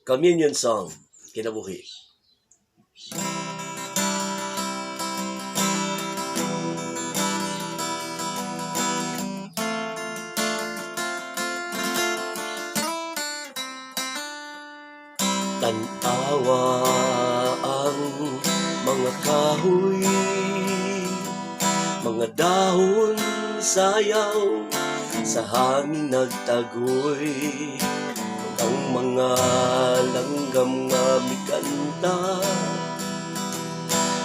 Communion Song, kinabuhi. Tanawa ang mga kahoy, mga dahon sayaw sa hangin nagtagoy. Ang mga langgam nga mikanta,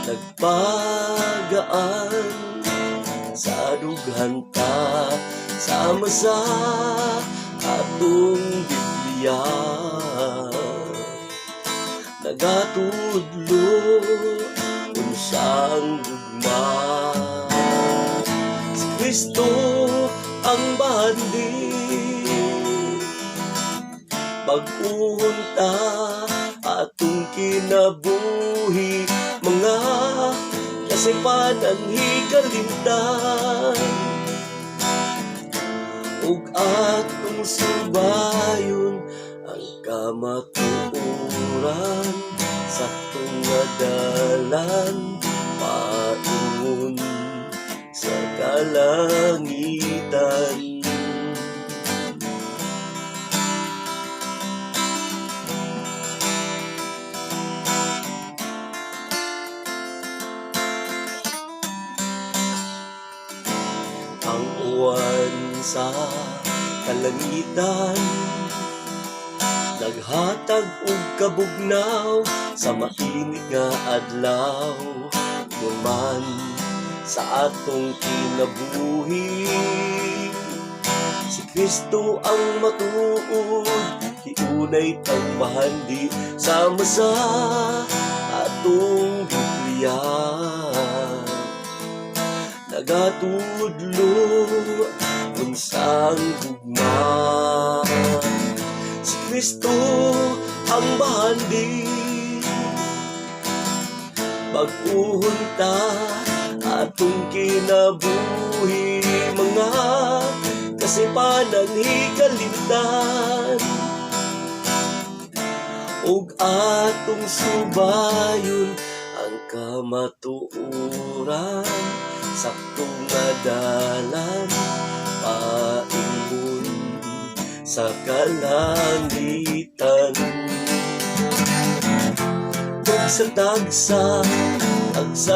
nagpagaan sa dughanta, sama sa atong Biblia. Nagatudlo unsang gugma, si Kristo ang banding, pag-unta atong kinabuhi, mga kasipanan hikalimtan, ug atong subayon ang kamatuoran sa tungadalan, paingon sa kalangitan. Ang uwan sa kalangitan, naghatag og kabugnaw sa mainit nga adlaw. Duman sa atong kinabuhi, si Kristo ang matuod, hiunay tagpahandi, sama sa atong Biblia. Nagatudlo unsang gugma, si Kristo ang bahandi, pag-uhunta atong kinabuhi, mga kasipanan hikalimtan, ug atong subayon ang kamatuoran sa tungadalan, paingon sa kalangitan. Tagsa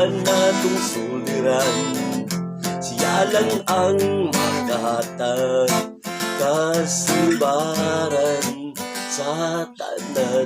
natong suliran, siya lang ang makahatag kasimbaran sa tanan.